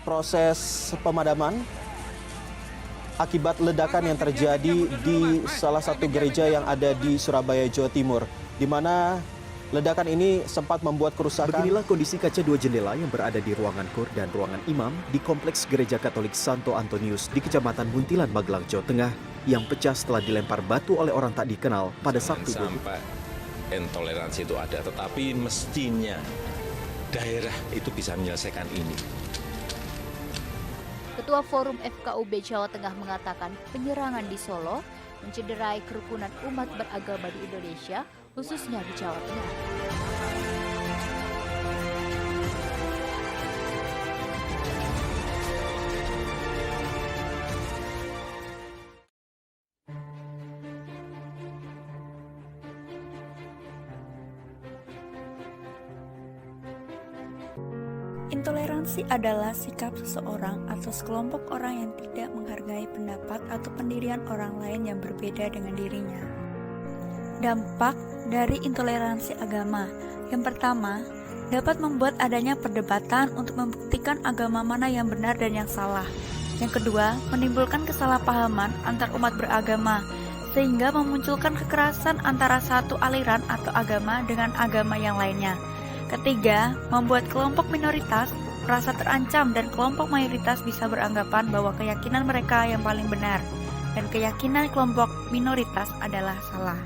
proses pemadaman akibat ledakan yang terjadi di salah satu gereja yang ada di Surabaya, Jawa Timur, di mana ledakan ini sempat membuat kerusakan. Beginilah kondisi kaca dua jendela yang berada di ruangan kur dan ruangan imam di Kompleks Gereja Katolik Santo Antonius di Kecamatan Muntilan, Magelang, Jawa Tengah, yang pecah setelah dilempar batu oleh orang tak dikenal pada Sabtu pagi. Sampai intoleransi itu ada, tetapi mestinya daerah itu bisa menyelesaikan ini. Ketua Forum FKUB Jawa Tengah mengatakan penyerangan di Solo mencederai kerukunan umat beragama di Indonesia, khususnya di Jawa Tengah. Intoleransi adalah sikap seseorang atau sekelompok orang yang tidak menghargai pendapat atau pendirian orang lain yang berbeda dengan dirinya. Dampak dari intoleransi agama. Yang pertama, dapat membuat adanya perdebatan untuk membuktikan agama mana yang benar dan yang salah. Yang kedua, menimbulkan kesalahpahaman antar umat beragama, sehingga memunculkan kekerasan antara satu aliran atau agama dengan agama yang lainnya. Ketiga, membuat kelompok minoritas merasa terancam dan kelompok mayoritas bisa beranggapan bahwa keyakinan mereka yang paling benar dan keyakinan kelompok minoritas adalah salah.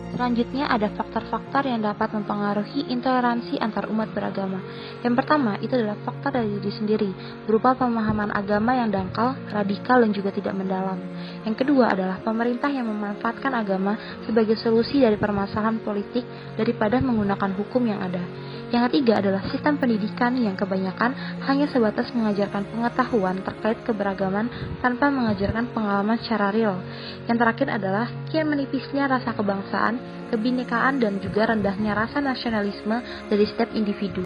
Selanjutnya ada faktor-faktor yang dapat mempengaruhi intoleransi antar umat beragama. Yang pertama, itu adalah faktor dari diri sendiri, berupa pemahaman agama yang dangkal, radikal, dan juga tidak mendalam. Yang kedua adalah pemerintah yang memanfaatkan agama sebagai solusi dari permasalahan politik daripada menggunakan hukum yang ada. Yang ketiga adalah sistem pendidikan yang kebanyakan hanya sebatas mengajarkan pengetahuan terkait keberagaman tanpa mengajarkan pengalaman secara real. Yang terakhir adalah kian menipisnya rasa kebangsaan, kebinekaan, dan juga rendahnya rasa nasionalisme dari setiap individu.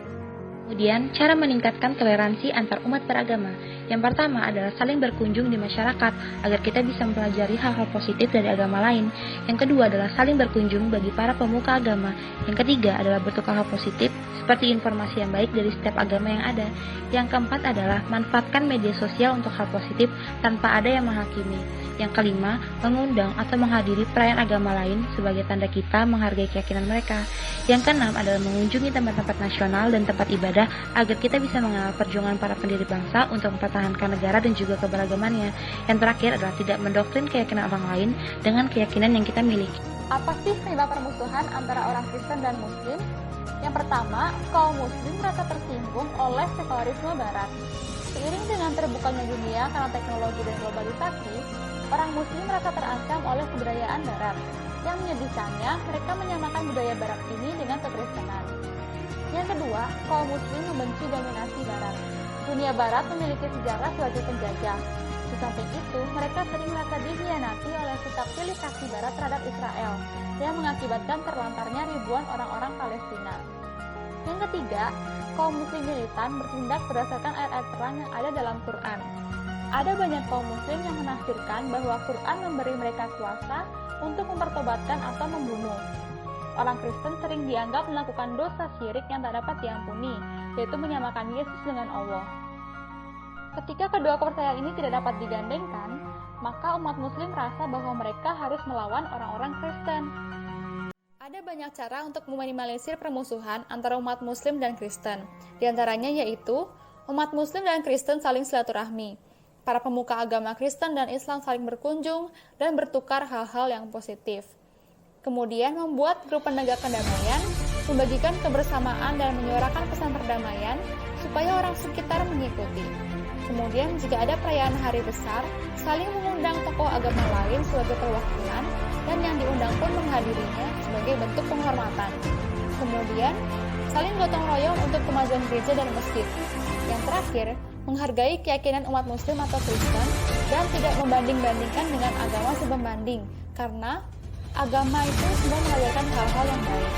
Kemudian, cara meningkatkan toleransi antar umat beragama. Yang pertama adalah saling berkunjung di masyarakat agar kita bisa mempelajari hal-hal positif dari agama lain. Yang kedua adalah saling berkunjung bagi para pemuka agama. Yang ketiga adalah bertukar hal positif seperti informasi yang baik dari setiap agama yang ada. Yang keempat adalah manfaatkan media sosial untuk hal positif tanpa ada yang menghakimi. Yang kelima, mengundang atau menghadiri perayaan agama lain sebagai tanda kita menghargai keyakinan mereka. Yang keenam adalah mengunjungi tempat-tempat nasional dan tempat ibadah agar kita bisa mengenal perjuangan para pendiri bangsa untuk mempertahankan negara dan juga keberagamannya. Yang terakhir adalah tidak mendoktrin keyakinan orang lain dengan keyakinan yang kita miliki. Apa sih penyebab permusuhan antara orang Kristen dan Muslim? Yang pertama, kaum Muslim merasa tersinggung oleh sekularisme Barat. Seiring dengan terbukanya dunia karena teknologi dan globalisasi, orang Muslim merasa terancam oleh kebudayaan Barat. Yang menyedihkannya, mereka menyamakan budaya Barat ini dengan kekristenan. Yang kedua, kaum Muslim membenci dominasi Barat. Dunia Barat memiliki sejarah sebagai penjajah. Di samping itu, mereka sering merasa dikhianati oleh sikap pilih kasih Barat terhadap Israel, yang mengakibatkan terlantarnya ribuan orang-orang Palestina. Yang ketiga, kaum Muslim militan bertindak berdasarkan ayat-ayat terang yang ada dalam Quran. Ada banyak kaum Muslim yang menafsirkan bahwa Quran memberi mereka kuasa untuk mempertobatkan atau membunuh. Orang Kristen sering dianggap melakukan dosa syirik yang tak dapat diampuni, yaitu menyamakan Yesus dengan Allah. Ketika kedua kepercayaan ini tidak dapat digandengkan, maka umat Muslim merasa bahwa mereka harus melawan orang-orang Kristen. Ada banyak cara untuk meminimalisir permusuhan antara umat Muslim dan Kristen. Di antaranya yaitu, umat Muslim dan Kristen saling silaturahmi. Para pemuka agama Kristen dan Islam saling berkunjung dan bertukar hal-hal yang positif. Kemudian membuat grup penegak pendamaian, membagikan kebersamaan dan menyuarakan pesan perdamaian supaya orang sekitar mengikuti. Kemudian jika ada perayaan hari besar, saling mengundang tokoh agama lain sebagai perwakilan dan yang diundang pun menghadirinya sebagai bentuk penghormatan. Kemudian saling gotong royong untuk kemajuan gereja dan masjid. Yang terakhir, menghargai keyakinan umat Muslim atau Kristen dan tidak membanding-bandingkan dengan agama sebanding, karena agama itu semua mengajarkan hal-hal yang baik.